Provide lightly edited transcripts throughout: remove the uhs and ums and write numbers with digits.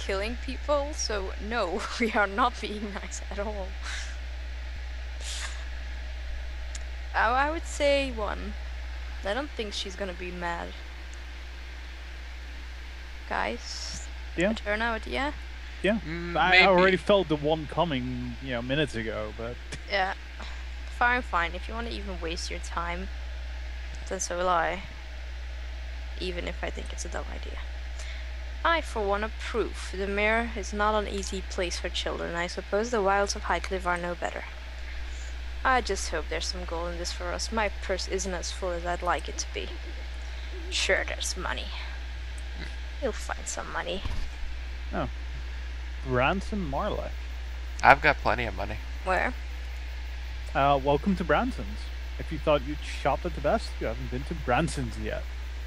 killing people, so no, we are not being nice at all. I would say 1. I don't think she's gonna be mad. Guys, Yeah. a turnout, yeah? Yeah. I already felt the 1 coming, minutes ago, but... Yeah. Fine. If you want to even waste your time, then so will I. Even if I think it's a dumb idea. I, for one, approve. The Mere is not an easy place for children. I suppose the wilds of Highcliffe are no better. I just hope there's some gold in this for us. My purse isn't as full as I'd like it to be. Sure, there's money. You'll find some money. Oh. Branson Marley. I've got plenty of money. Where? Welcome to Branson's. If you thought you'd shopped at the best, you haven't been to Branson's yet.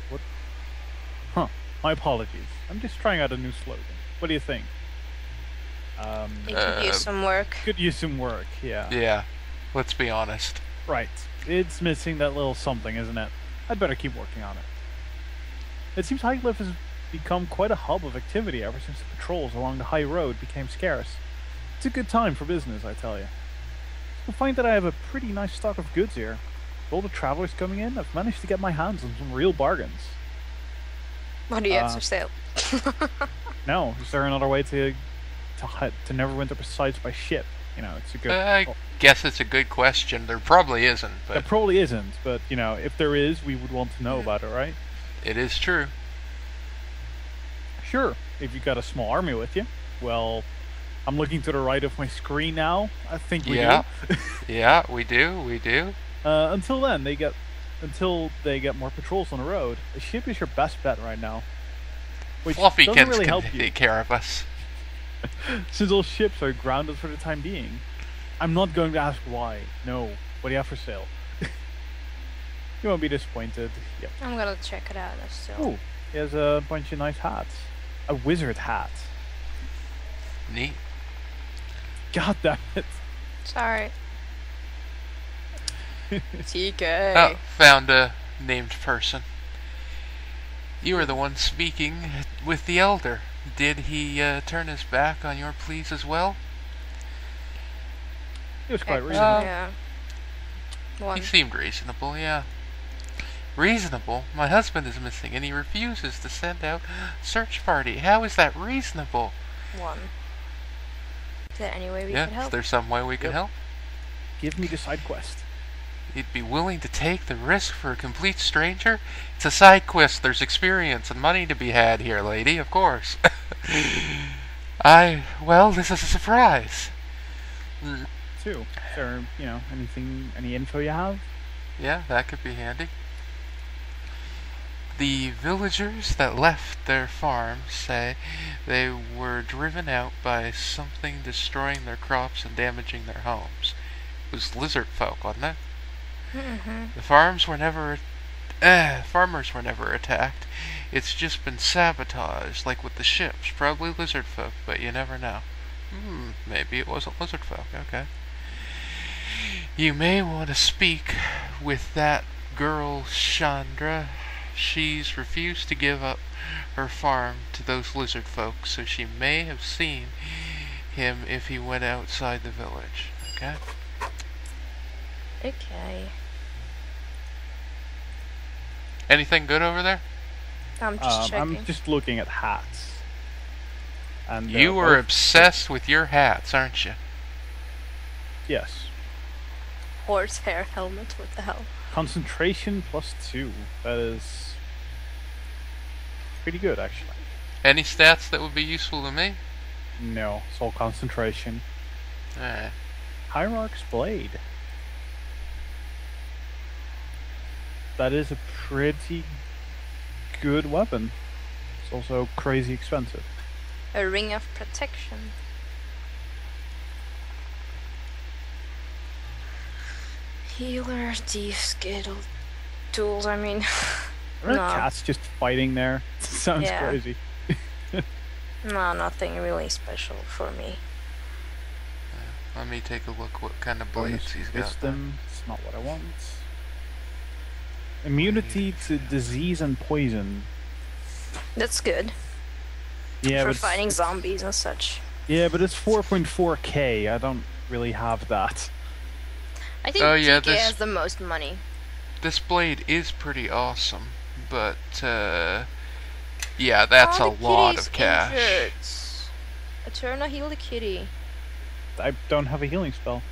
What? Huh. My apologies. I'm just trying out a new slogan. What do you think? It could use some work. Could use some work, yeah. Yeah. Let's be honest. Right. It's missing that little something, isn't it? I'd better keep working on it. It seems Highcliffe has become quite a hub of activity ever since the patrols along the high road became scarce. It's a good time for business, I tell you. You'll find that I have a pretty nice stock of goods here. With all the travelers coming in, I've managed to get my hands on some real bargains. What do you have for sale? No, is there another way to Neverwinter besides by ship? It's a good... I guess it's a good question. There probably isn't, but... There probably isn't, but, if there is, we would want to know about it, right? It is true. Sure, if you've got a small army with you. Well, I'm looking to the right of my screen now. I think we do. Yeah, we do. Until then, until they get more patrols on the road, a ship is your best bet right now. Which Fluffykins really can help take care of us. Since all ships are grounded for the time being. I'm not going to ask why. No. What do you have for sale? You won't be disappointed. Yep. I'm gonna check it out still. Ooh, he has a bunch of nice hats. A wizard hat. Neat. God damn it. Sorry. TK. Oh, found a named person. You were the one speaking with the elder. Did he turn his back on your pleas as well? He was quite reasonable. Yeah. He seemed reasonable, yeah. Reasonable? My husband is missing and he refuses to send out a search party. How is that reasonable? 1. Is there any way we can help? Is there some way we can help? Give me the side quest. You'd be willing to take the risk for a complete stranger? It's a side quest. There's experience and money to be had here, lady, of course. Well, this is a surprise. 2. Is there, any info you have? Yeah, that could be handy. The villagers that left their farms say they were driven out by something destroying their crops and damaging their homes. It was lizard folk, wasn't it? The farmers were never attacked. It's just been sabotaged, like with the ships. Probably lizard folk, but you never know. Maybe it wasn't lizard folk. Okay. You may want to speak with that girl, Chandra. She's refused to give up her farm to those lizard folk, so she may have seen him if he went outside the village. Okay? Okay. Anything good over there? I'm just checking. I'm just looking at hats. And you were obsessed with your hats, aren't you? Yes. Horsehair helmet, what the hell? Concentration +2. That is pretty good, actually. Any stats that would be useful to me? No, it's all concentration. Alright. Hierarch's Blade. That is a pretty good weapon. It's also crazy expensive. A ring of protection. Healer, thief, skittle, tools, I mean... Are cats just fighting there? Sounds crazy. No, nothing really special for me. Let me take a look what kind of blades he's got. Wisdom, it's not what I want. Immunity to disease and poison. That's good. Yeah, for but fighting zombies and such. yeah, but it's 4.4K. I don't really have that. I think Oh, yeah, TK has the most money. This blade is pretty awesome, but yeah, that's a Oh, the lot kitty's of cash. injured. Eterna, heal the kitty. I don't have a healing spell.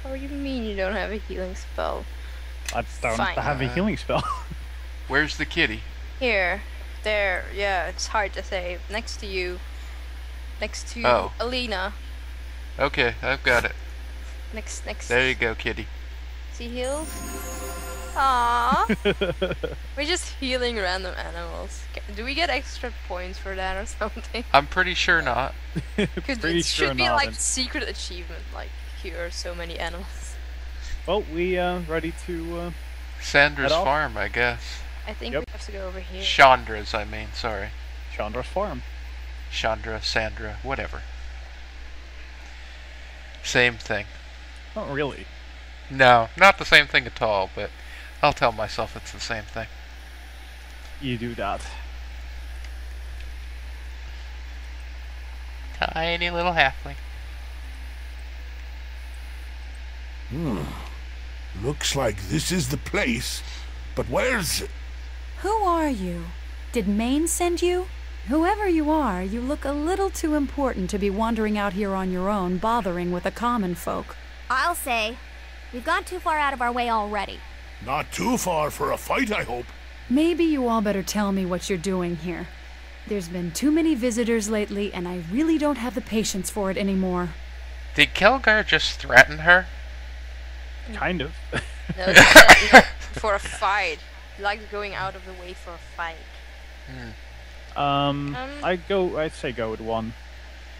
How do you mean you don't have a healing spell? I don't Fine. have a healing spell. Where's the kitty? Here. There. Yeah, it's hard to say. Next to you. Next to Oh. Alina. Okay, I've got it. Next. There you go, kitty. Is he healed? Aww. We're just healing random animals. Do we get extra points for that or something? I'm pretty sure not. Pretty It sure should be not. like secret achievement, like cure so many animals. Well, we ready to Sandra's Head off? farm, I guess. I think Yep. we have to go over here. Chandra's, I mean, sorry. Chandra's farm. Chandra, Sandra, whatever. Same thing. Not really. No, not the same thing at all, but I'll tell myself it's the same thing. You do that. Tiny little halfling. Looks like this is the place. But where's... Who are you? Did Maine send you? Whoever you are, you look a little too important to be wandering out here on your own, bothering with the common folk. I'll say, we've gone too far out of our way already. Not too far for a fight, I hope. Maybe you all better tell me what you're doing here. There's been too many visitors lately, and I really don't have the patience for it anymore. Did Kelgar just threaten her? Kind of. No, no, for a fight. He likes going out of the way for a fight. I'd say go with 1.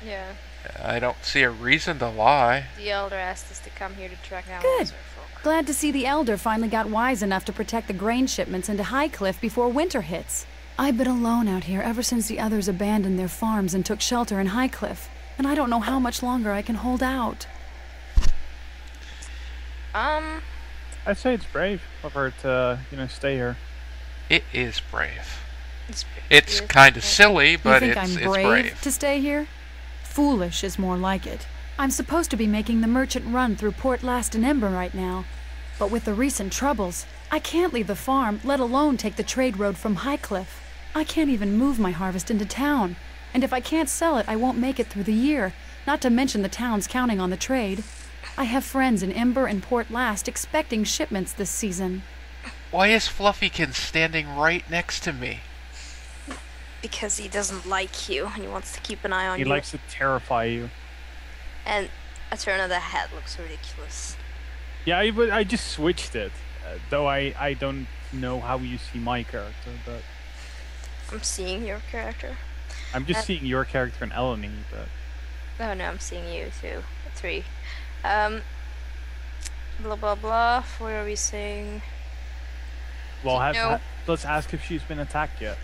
Yeah. I don't see a reason to lie. The elder asked us to come here to track down Good. lizard folk. Glad to see the Elder finally got wise enough to protect the grain shipments into Highcliff before winter hits. I've been alone out here ever since the others abandoned their farms and took shelter in Highcliff, and I don't know how much longer I can hold out. I'd say it's brave of her to, stay here. It is brave. It's It's kind of silly, but you think it's I'm brave brave. to stay here? Foolish is more like it. I'm supposed to be making the merchant run through Port Last and Ember right now. But with the recent troubles, I can't leave the farm, let alone take the trade road from Highcliff. I can't even move my harvest into town. And if I can't sell it, I won't make it through the year, not to mention the town's counting on the trade. I have friends in Ember and Port Last expecting shipments this season. Why is Fluffykin standing right next to me? because he doesn't like you and he wants to keep an eye on He you. likes to terrify you. And a turn of the head looks ridiculous. Yeah, I just switched it. Though I don't know how you see my character, but I'm seeing your character. I'm just seeing your character and Eleni, but Oh no, I'm seeing you too. 3. Blah blah blah. What are we saying? well, No. let's ask if she's been attacked yet.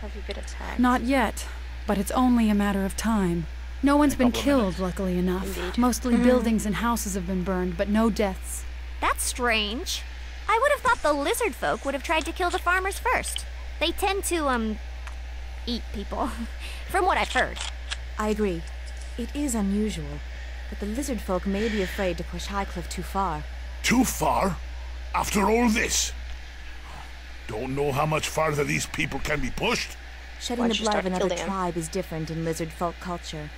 Have you been attacked? Not yet, but it's only a matter of time. No one's been couple of killed, minutes. luckily enough. Indeed. Mostly buildings and houses have been burned, but no deaths. That's strange. I would have thought the lizard folk would have tried to kill the farmers first. They tend to, eat people. From what I've heard. I agree. It is unusual, but the lizard folk may be afraid to push Highcliff too far. Too far? After all this? Don't know how much farther these people can be pushed? Shedding Why'd the you blood start of another killing 'em? tribe is different in lizard folk culture,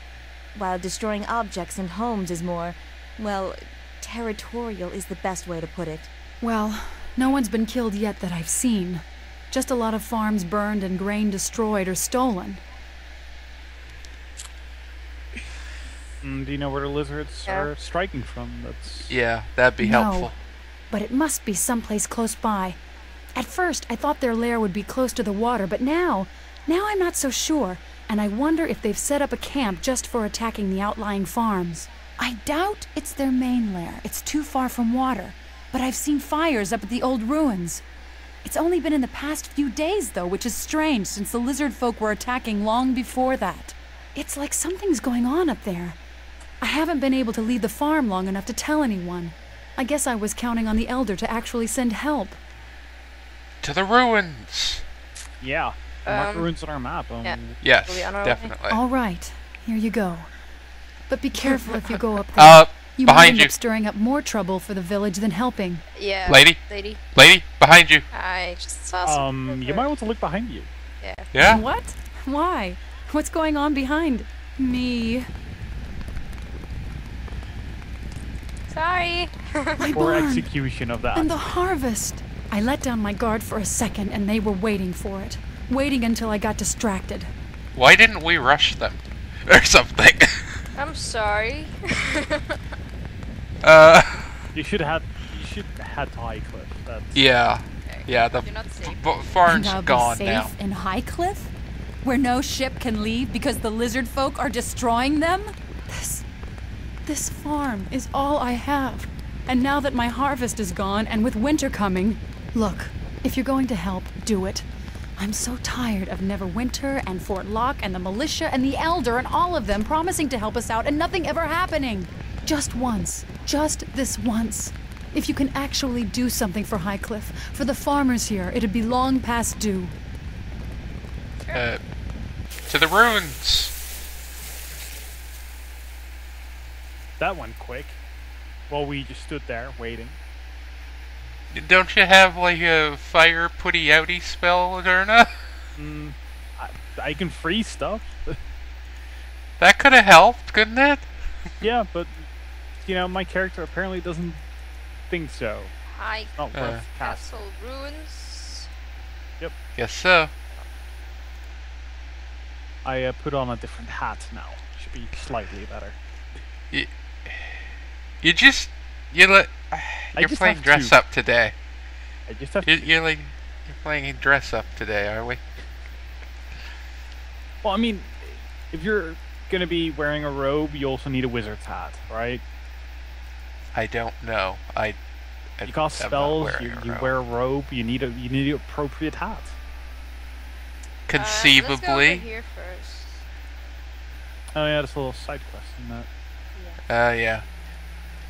while destroying objects and homes is more, well, territorial is the best way to put it. Well, no one's been killed yet that I've seen. Just a lot of farms burned and grain destroyed or stolen. do you know where the lizards Yeah. are striking from? That's Yeah, that'd be No. helpful. But it must be someplace close by. At first, I thought their lair would be close to the water, but now I'm not so sure, and I wonder if they've set up a camp just for attacking the outlying farms. I doubt it's their main lair. It's too far from water, but I've seen fires up at the old ruins. It's only been in the past few days, though, which is strange since the lizard folk were attacking long before that. It's like something's going on up there. I haven't been able to leave the farm long enough to tell anyone. I guess I was counting on the Elder to actually send help. To the ruins! yeah. Mark the ruins on our map. yeah. Yes, Are we on our way? definitely. All right, here you go. But be careful if you go up there. You might Behind end you. up stirring up more trouble for the village than helping. Yeah. Lady, behind you. I just saw some. You might want to look behind you. Yeah. Yeah? What? Why? What's going on behind me? Sorry. My For barn. execution of that. And the harvest. I let down my guard for a second and they were waiting for it. Waiting until I got distracted. Why didn't we rush them? Or something. I'm sorry. You should head to High Cliff. That's Yeah. Yeah, the You're not safe. farm's And I'll gone be now. safe in Highcliff? Where no ship can leave because the lizard folk are destroying them? This farm is all I have. And now that my harvest is gone and with winter coming, look, if you're going to help, do it. I'm so tired of Neverwinter and Fort Locke and the militia and the Elder and all of them promising to help us out and nothing ever happening. Just once. Just this once. If you can actually do something for Highcliff, for the farmers here, it'd be long past due. To the ruins. that went quick. While we just stood there waiting. Don't you have like a fire putty outy spell, Derna? I can freeze stuff. That could have helped, couldn't it? Yeah, but you know, my character apparently doesn't think so. High Not worth casting. Castle Ruins. Guess so. I put on a different hat now. Should be slightly better. You're just playing have dress to. up today. I just have. You're playing dress up today, are we? Well, I mean, if you're gonna be wearing a robe, you also need a wizard's hat, right? I don't know. You cast I'm not spells. wearing You, a you robe. wear a robe. You need an appropriate hat. Let's go over Conceivably. here first. Oh yeah, that's a little side quest in that. Yeah.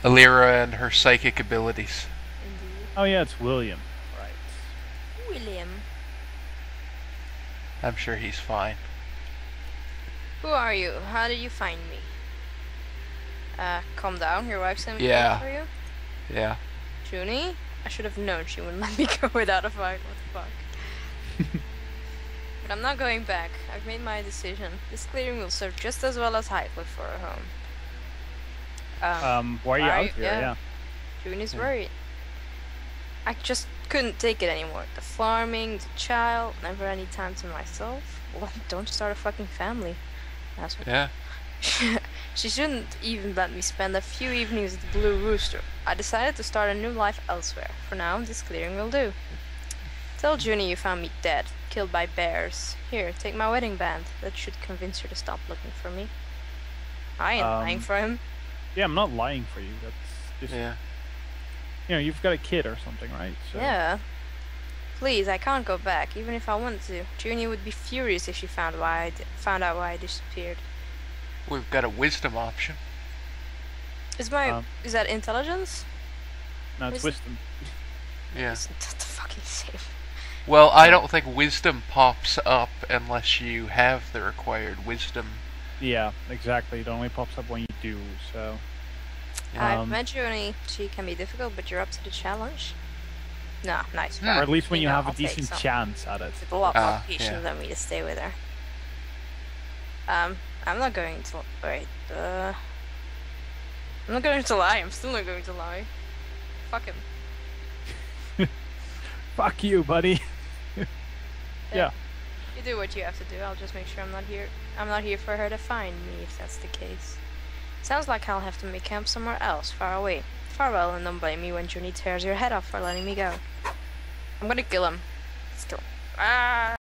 Alira and her psychic abilities. Indeed. Oh yeah, it's William. Right. William. I'm sure he's fine. Who are you? How did you find me? Calm down. Your wife sent me Yeah. for you? Yeah. Junie? I should have known she wouldn't let me go without a fight. What the fuck? But I'm not going back. I've made my decision. This clearing will serve just as well as Highcliff for a home. Why are you out here? Yeah. Junie's worried. I just couldn't take it anymore. The farming, the child, never any time to myself. Well, don't start a fucking family. That's what. Yeah. She shouldn't even let me spend a few evenings at the Blue Rooster. I decided to start a new life elsewhere. For now, this clearing will do. Tell Junie you found me dead, killed by bears. Here, take my wedding band. That should convince her to stop looking for me. I ain't lying for him. Yeah, I'm not lying for you. That's just Yeah. you know, you've got a kid or something, right? So, Yeah. Please, I can't go back, even if I wanted to. Junie would be furious if she found out why I disappeared. We've got a wisdom option. Is that intelligence? No, it's wisdom. Yeah. Isn't that the fucking same? Well, I don't think wisdom pops up unless you have the required wisdom. Yeah, exactly. It only pops up when you do. So. I've met Junie. She can be difficult, but you're up to the challenge. No, nice. Or at least when you have a I'll take decent some. chance at it. With a lot more patience yeah. than me to stay with her. I'm not going to wait. I'm not going to lie. I'm still not going to lie. Fuck him. Fuck you, buddy. Yeah. You do what you have to do. I'll just make sure I'm not here. I'm not here for her to find me, if that's the case. Sounds like I'll have to make camp somewhere else, far away. Farewell, and don't blame me when Junie tears your head off for letting me go. I'm gonna kill him. Let's kill him. Ah!